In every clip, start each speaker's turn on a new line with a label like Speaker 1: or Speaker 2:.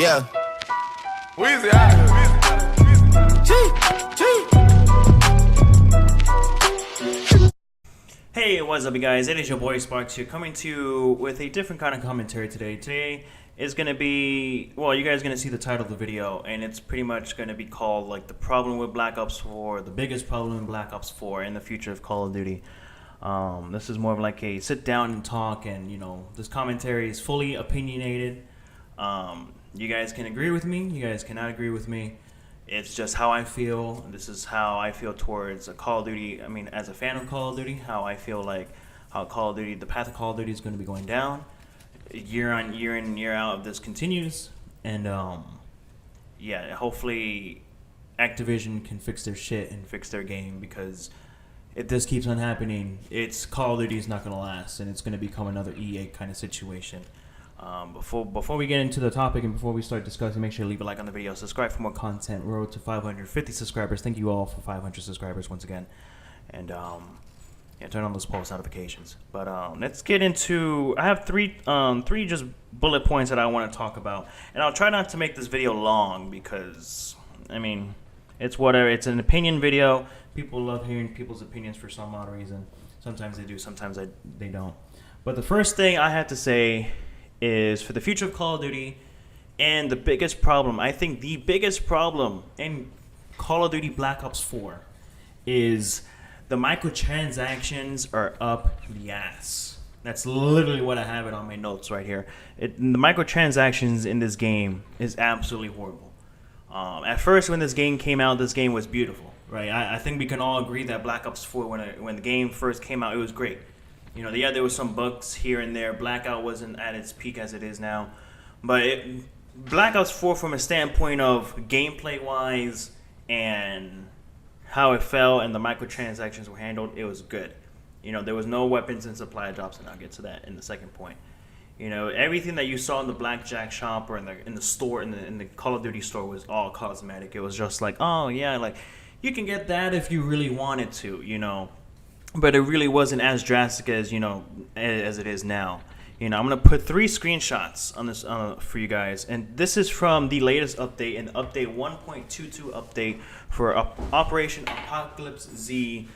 Speaker 1: Yeah.
Speaker 2: Weezy out here.
Speaker 3: Hey, what's up, you guys? It is your boy Sparkz here, coming to you with a different kind of commentary today. Today is going to be, well, you guys are going to see the title of the video, and it's pretty much going to be called, like, the problem with Black Ops 4, the biggest problem in Black Ops 4 in the future of Call of Duty. This is more of like a sit down and talk, and, you know, this commentary is fully opinionated. You guys can agree with me, you guys cannot agree with me. It's just how I feel. This is how I feel towards a Call of Duty. I mean, as a fan of Call of Duty, how I feel like how Call of Duty, the path of Call of Duty is going to be going down. Year on year in and year out, if this continues. And, yeah, hopefully Activision can fix their shit and fix their game, because if this keeps on happening, Call of Duty is not going to last, and it's going to become another EA kind of situation. Before we get into the topic and before we start discussing, make sure to leave a like on the video, subscribe for more content. We're road to 550 subscribers. Thank you all for 500 subscribers once again, and yeah, turn on those post notifications. But let's get into. I have three just bullet points that I want to talk about, and I'll try not to make this video long because I mean it's whatever. It's an opinion video. People love hearing people's opinions for some odd reason. Sometimes they do, sometimes they don't. But the first thing I have to say is for the future of Call of Duty, and the biggest problem, I think the biggest problem in Call of Duty Black Ops 4 is the microtransactions are up the ass. That's literally what I have it on my notes right here. The microtransactions in this game is absolutely horrible. At first, when this game came out, this game was beautiful, right? I think we can all agree that Black Ops 4, when the game first came out, it was great. You know, yeah, there was some bugs here and there. Blackout wasn't at its peak as it is now. But Black Ops 4, from a standpoint of gameplay-wise and how it felt and the microtransactions were handled, it was good. You know, there was no weapons and supply drops, and I'll get to that in the second point. You know, everything that you saw in the Blackjack shop or in the store, in the Call of Duty store, was all cosmetic. It was just like, oh, yeah, like, you can get that if you really wanted to, you know. But it really wasn't as drastic as, you know, as it is now. You know, I'm going to put 3 screenshots on this for you guys. And this is from the latest update, an update 1.22 update for Operation Apocalypse Z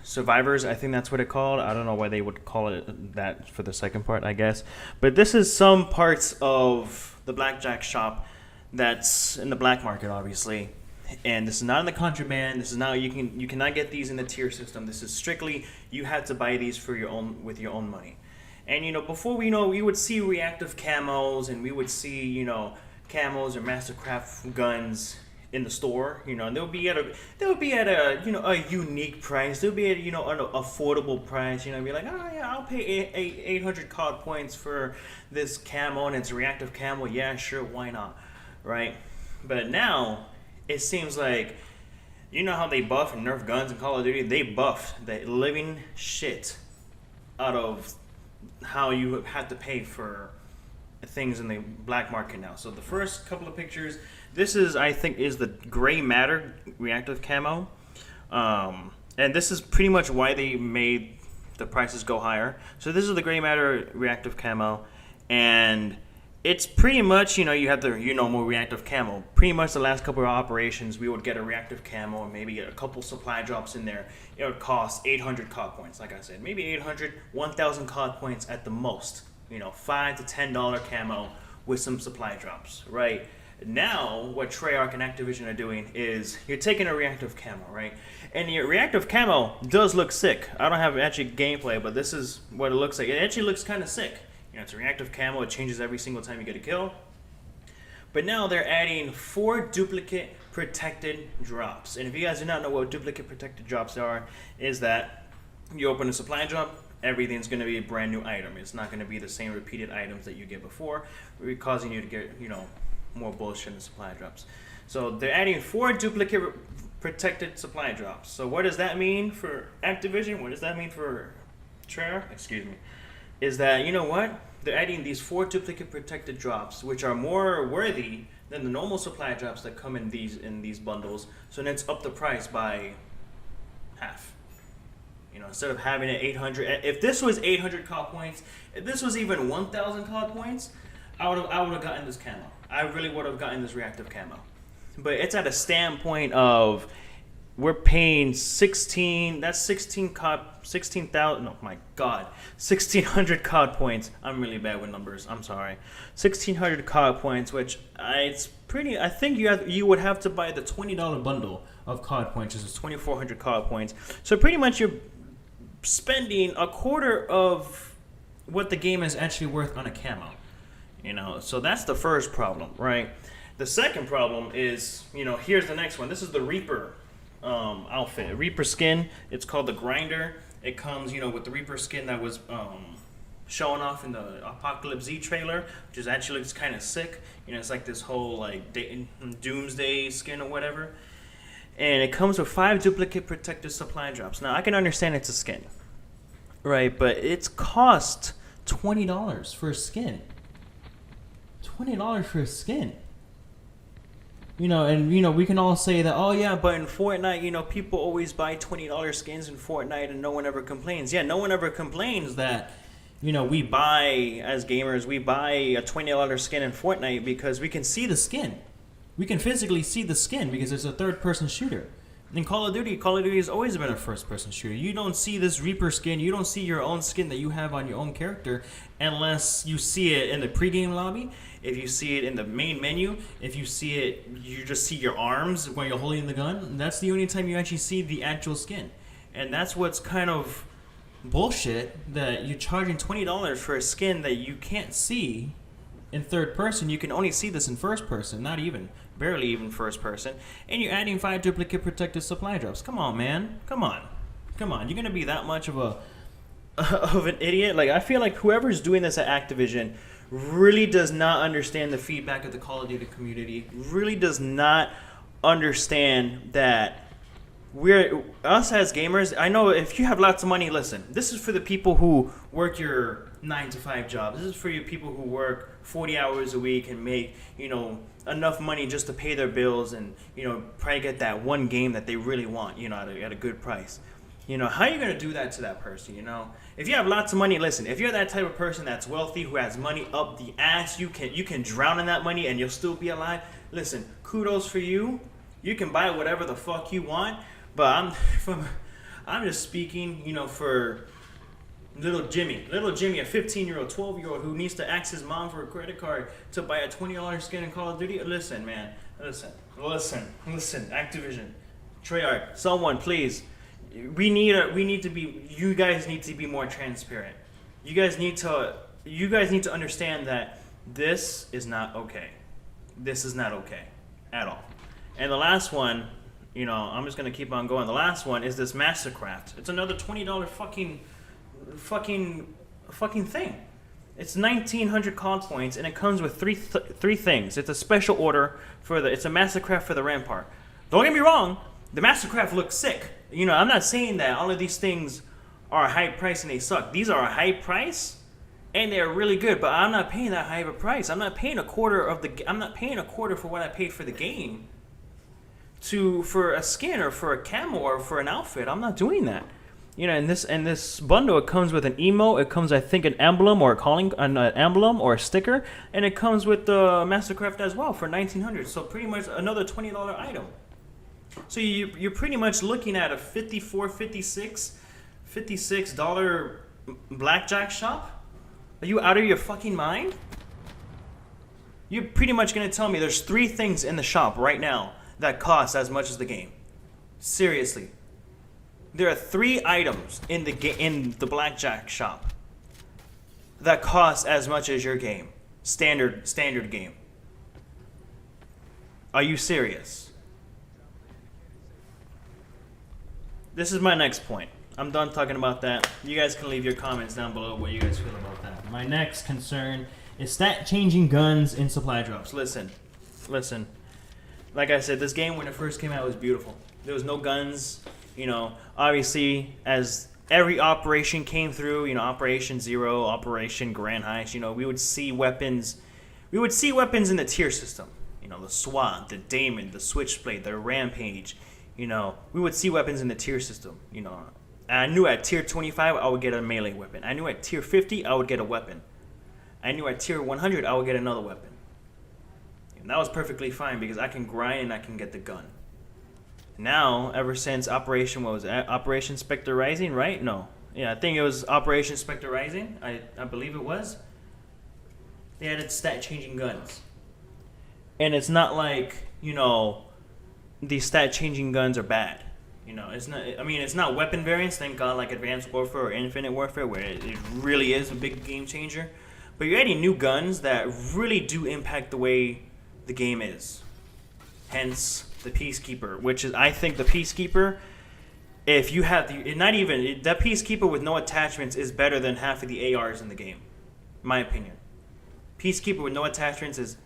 Speaker 3: Survivors. I think that's what it's called. I don't know why they would call it that for the second part, I guess. But this is some parts of the Blackjack shop that's in the black market, obviously. And this is not in the contraband. This is not you cannot get these in the tier system. This is strictly you have to buy these for your own with your own money. And you know, before we would see reactive camos, and we would see, you know, camos or Mastercraft guns in the store. You know, and they'll be at a you know, a unique price. They'll be at, you know, an affordable price. You know, be like, oh yeah, I'll pay 800 COD points for this camo, and it's a reactive camo. Yeah, sure, why not, right? But now it seems like, you know how they buff and nerf guns in Call of Duty? They buff the living shit out of how you have to pay for things in the black market now. So the first couple of pictures, this is, I think, is the gray matter reactive camo. And this is pretty much why they made the prices go higher. So this is the gray matter reactive camo, and it's pretty much, you know, you have the more reactive camo. Pretty much the last couple of operations, we would get a reactive camo and maybe a couple supply drops in there. It would cost 800 COD points, like I said. Maybe 800, 1,000 COD points at the most. You know, $5 to $10 camo with some supply drops, right? Now, what Treyarch and Activision are doing is you're taking a reactive camo, right? And your reactive camo does look sick. I don't have actually gameplay, but this is what it looks like. It actually looks kind of sick. You know, it's a reactive camo. It changes every single time you get a kill. But now they're adding 4 duplicate protected drops. And if you guys do not know what duplicate protected drops are, is that you open a supply drop, everything's going to be a brand new item. It's not going to be the same repeated items that you get before, causing you to get, you know, more bullshit in supply drops. So they're adding 4 duplicate protected supply drops. So what does that mean for Activision? What does that mean for Treyarch? Excuse me. Is that, you know what? They're adding these 4 duplicate protected drops, which are more worthy than the normal supply drops that come in these bundles. So then it's up the price by half. You know, instead of having it 800, if this was 800 COD points, if this was even 1,000 COD points, I would have gotten this camo. I really would have gotten this reactive camo. But it's at a standpoint of we're paying 16. That's 16,000. No, my God, 1,600 COD points. I'm really bad with numbers. I'm sorry. 1,600 COD points, which it's pretty. I think you would have to buy the $20 bundle of COD points, which is 2,400 COD points. So pretty much you're spending a quarter of what the game is actually worth on a camo. So that's the first problem, right? The second problem is, here's the next one. This is the Reaper outfit. Reaper skin. It's called the Grinder. It comes, with the Reaper skin that was showing off in the Apocalypse Z trailer, which actually looks kind of sick. It's like this whole like doomsday skin or whatever. And it comes with 5 duplicate protective supply drops. Now I can understand it's a skin, right? But it's cost $20 for a skin. $20 for a skin. And we can all say that, oh yeah, but in Fortnite, people always buy $20 skins in Fortnite and no one ever complains. Yeah, no one ever complains that, we buy, as gamers, we buy a $20 skin in Fortnite because we can see the skin. We can physically see the skin because it's a third-person shooter. In Call of Duty has always been a first-person shooter. You don't see this Reaper skin, you don't see your own skin that you have on your own character unless you see it in the pregame lobby, if you see it in the main menu, if you see it, you just see your arms when you're holding the gun. That's the only time you actually see the actual skin. And that's what's kind of bullshit, that you're charging $20 for a skin that you can't see in third person. You can only see this in first person, barely even first person, and you're adding 5 duplicate protective supply drops. Come on, man. Come on. You're gonna be that much of an idiot? Like, I feel like whoever's doing this at Activision really does not understand the feedback of the Call of Duty community. Really does not understand that us as gamers. I know if you have lots of money, listen, this is for the people who work your 9-to-5 job. This is for you people who work 40 hours a week and make, enough money just to pay their bills and, probably get that one game that they really want, at a good price. How are you going to do that to that person, If you have lots of money, listen, if you're that type of person that's wealthy, who has money up the ass, you can drown in that money and you'll still be alive. Listen, kudos for you. You can buy whatever the fuck you want, but I'm just speaking, for Little Jimmy, a 15-year-old, 12-year-old who needs to ask his mom for a credit card to buy a $20 skin in Call of Duty. Listen, man. Listen. Activision, Treyarch, someone, please. You guys need to be more transparent. You guys need to understand that this is not okay. This is not okay at all. And the last one, I'm just gonna keep on going. The last one is this Mastercraft. It's another $20 fucking thing. It's 1,900 COD points, and it comes with three things. It's a special order it's a Mastercraft for the Rampart. Don't get me wrong, the Mastercraft looks sick. I'm not saying that all of these things are a high price and they suck. These are a high price and they're really good, but I'm not paying that high of a price. I'm not paying a quarter for what I paid for the game for a skin or for a camo or for an outfit. I'm not doing that. In this bundle, it comes with an emote. It comes, I think, an emblem or an emblem or a sticker, and it comes with the Mastercraft as well for $1,900. So pretty much another $20 item. So you're pretty much looking at a $56 blackjack shop. Are you out of your fucking mind? You're pretty much gonna tell me there's 3 things in the shop right now that cost as much as the game. Seriously. There are 3 items in the blackjack shop that cost as much as your game. Standard game. Are you serious? This is my next point. I'm done talking about that. You guys can leave your comments down below what you guys feel about that. My next concern is stat changing guns in supply drops. Listen. Like I said, this game when it first came out was beautiful. There was no guns. Obviously, as every operation came through, Operation Zero, Operation Grand Heist, we would see weapons. We would see weapons in the tier system. The SWAT, the Damon, the Switchblade, the Rampage. We would see weapons in the tier system. I knew at tier 25 I would get a melee weapon. I knew at tier 50 I would get a weapon. I knew at tier 100 I would get another weapon. And that was perfectly fine because I can grind and I can get the gun. Now, ever since Operation, what was it? Operation Spectre Rising, right? No. Yeah, I think it was Operation Spectre Rising. I believe it was. They added stat changing guns. And it's not like, you know, these stat changing guns are bad. You know, it's not. I mean, it's not weapon variants, thank God, like Advanced Warfare or Infinite Warfare, where it really is a big game changer. But you're adding new guns that really do impact the way the game is. Hence, the Peacekeeper, which is, I think, the Peacekeeper. If you have the, not even that Peacekeeper with no attachments is better than half of the ARs in the game, my opinion. Peacekeeper with no attachments is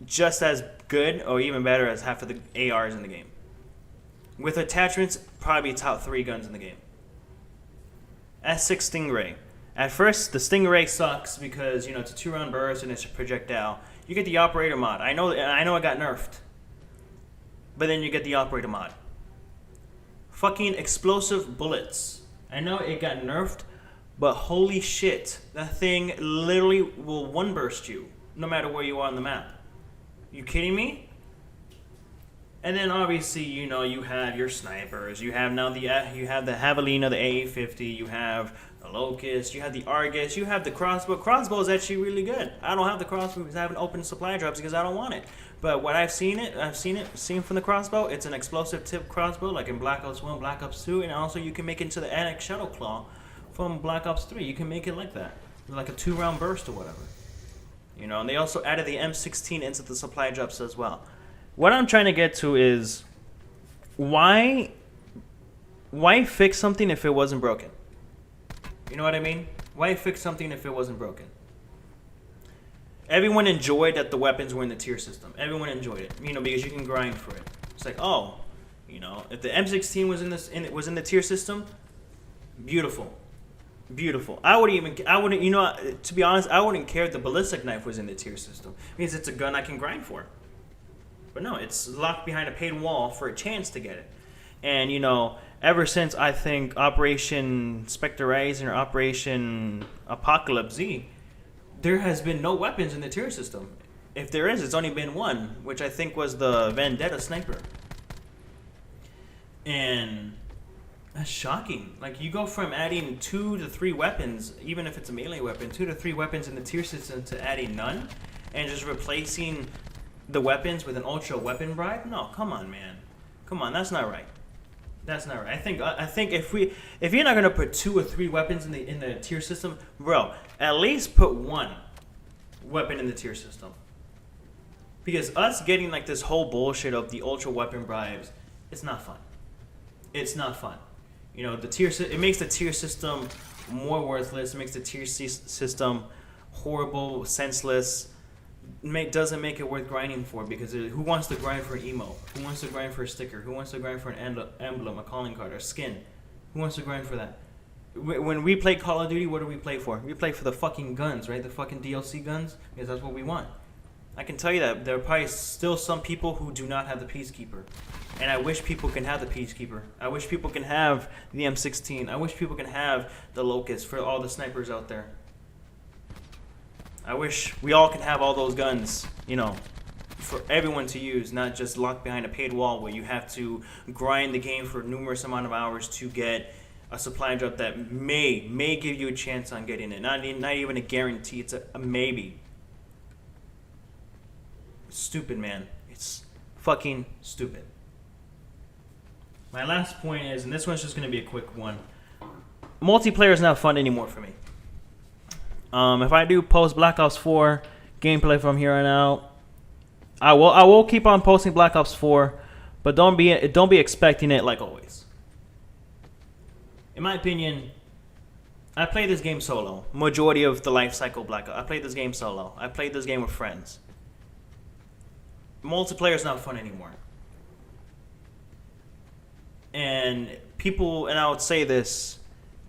Speaker 3: just as good or even better as half of the ARs in the game. With attachments, probably top 3 guns in the game. S6 Stingray. At first, the Stingray sucks because, you know, it's a 2-round burst and it's a projectile. You get the Operator mod. I know it got nerfed. But then you get the Operator mod. Fucking explosive bullets. I know it got nerfed, but holy shit. That thing literally will one-burst you, no matter where you are on the map. You kidding me? And then obviously, you know, you have your snipers. You have now the Javelina, the AA-50. You have the Locust. You have the Argus. You have the crossbow. Crossbow is actually really good. I don't have the crossbow because I haven't opened supply drops because I don't want it. But what I've seen from the crossbow. It's an explosive tip crossbow, like in Black Ops 1, Black Ops 2, and also you can make it into the Annex Shuttle Claw from Black Ops 3. You can make it like that, like a 2-round burst or whatever. You know, and they also added the M16 into the supply drops as well. What I'm trying to get to is why fix something if it wasn't broken? You know what I mean? Why fix something if it wasn't broken? Everyone enjoyed that the weapons were in the tier system. Everyone enjoyed it, you know, because you can grind for it. It's like, oh, you know, if the M16 was in the tier system, beautiful. Beautiful. I wouldn't, you know, to be honest, I wouldn't care if the ballistic knife was in the tier system. It means it's a gun I can grind for. But no, it's locked behind a paid wall for a chance to get it. And, you know, ever since I think Operation Spectre Rising or Operation Apocalypse Z, there has been no weapons in the tier system. If there is, it's only been one, which I think was the Vendetta Sniper. And that's shocking. Like, you go from adding 2 to 3 weapons, even if it's a melee weapon, 2 to 3 weapons in the tier system to adding none, and just replacing the weapons with an ultra weapon bribe? No, come on, man. Come on, that's not right. That's not right. I think if you're not gonna put 2 or 3 weapons in the tier system, bro, at least put 1 weapon in the tier system. Because us getting like this whole bullshit of the ultra weapon bribes, it's not fun. It's not fun. You know, it makes the tier system more worthless. It makes the tier system horrible, senseless. Doesn't make it worth grinding for, because who wants to grind for an emote? Who wants to grind for a sticker? Who wants to grind for an emblem, a calling card, or skin? Who wants to grind for that? When we play Call of Duty, what do we play for? We play for the fucking guns, right? The fucking DLC guns, because that's what we want. I can tell you that there are probably still some people who do not have the Peacekeeper. And I wish people can have the Peacekeeper. I wish people can have the M16. I wish people can have the Locust for all the snipers out there. I wish we all could have all those guns, you know, for everyone to use, not just locked behind a paid wall where you have to grind the game for numerous amount of hours to get a supply drop that may give you a chance on getting it. Not even a guarantee. It's a maybe. Stupid, man. It's fucking stupid. My last point is, and this one's just going to be a quick one, multiplayer is not fun anymore for me. If I do post Black Ops 4 gameplay from here on out, I will keep on posting Black Ops 4, but don't be expecting it like always. In my opinion, I play this game solo. Majority of the life cycle Black Ops, I played this game solo. I played this game with friends. Multiplayer is not fun anymore. And I would say this,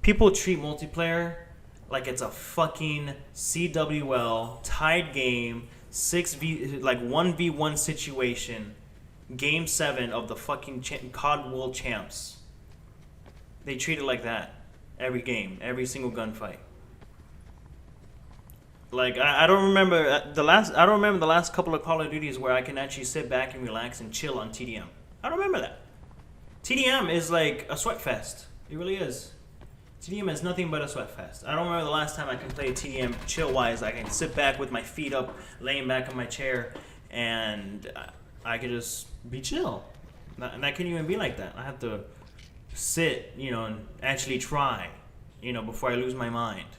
Speaker 3: people treat multiplayer like it's a fucking CWL tied game, 1v1 situation, game 7 of the fucking COD World Champs. They treat it like that every game, every single gunfight. Like I don't remember I don't remember the last couple of Call of Duties where I can actually sit back and relax and chill on TDM. I don't remember that. TDM is like a sweat fest. It really is. TDM is nothing but a sweat fest. I don't remember the last time I can play TDM chill wise. I can sit back with my feet up, laying back in my chair, and I could just be chill. And that can't even be like that. I have to sit, and actually try, before I lose my mind.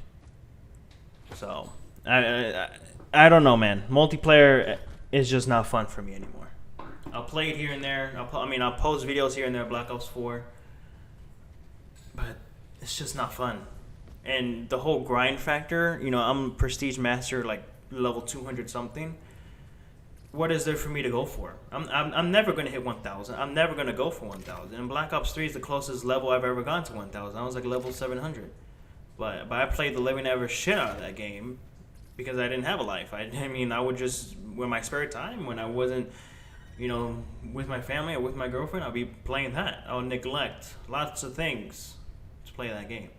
Speaker 3: So I don't know, man. Multiplayer is just not fun for me anymore. I'll play it here and there. I'll post videos here and there, Black Ops 4. But it's just not fun. And the whole grind factor, I'm Prestige Master, like level 200 something. What is there for me to go for? I'm never going to hit 1,000. I'm never going to go for 1,000. And Black Ops 3 is the closest level I've ever gone to 1,000. I was like level 700. But I played the living ever shit out of that game because I didn't have a life. I would just, with my spare time, when I wasn't, with my family or with my girlfriend, I'll be playing that. I'll neglect lots of things to play that game.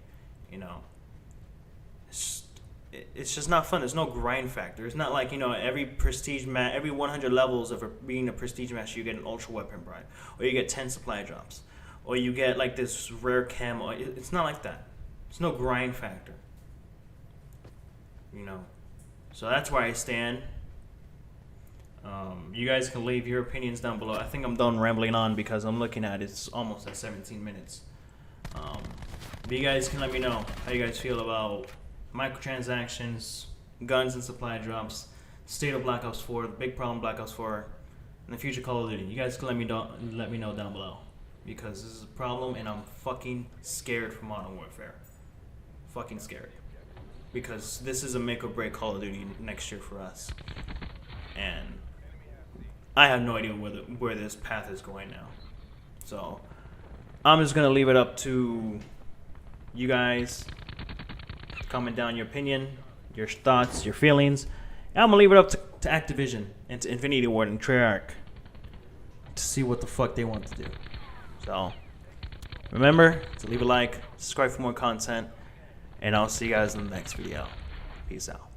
Speaker 3: It's just not fun. There's no grind factor. It's not like, every prestige every 100 levels of being a prestige master, you get an ultra weapon bribe, or you get 10 supply drops, or you get like this rare camo. It's not like that. There's no grind factor. So that's where I stand. You guys can leave your opinions down below. I think I'm done rambling on because I'm looking at it's almost at 17 minutes. But you guys can let me know how you guys feel about microtransactions, guns and supply drops, state of Black Ops 4, the big problem Black Ops 4, and the future Call of Duty. You guys can let me know down below because this is a problem and I'm fucking scared for Modern Warfare. Fucking scared. Because this is a make or break Call of Duty next year for us. And I have no idea where this path is going now. So I'm just going to leave it up to you guys. Comment down your opinion, your thoughts, your feelings. And I'm going to leave it up to Activision and to Infinity Ward and Treyarch to see what the fuck they want to do. So remember to leave a like, subscribe for more content, and I'll see you guys in the next video. Peace out.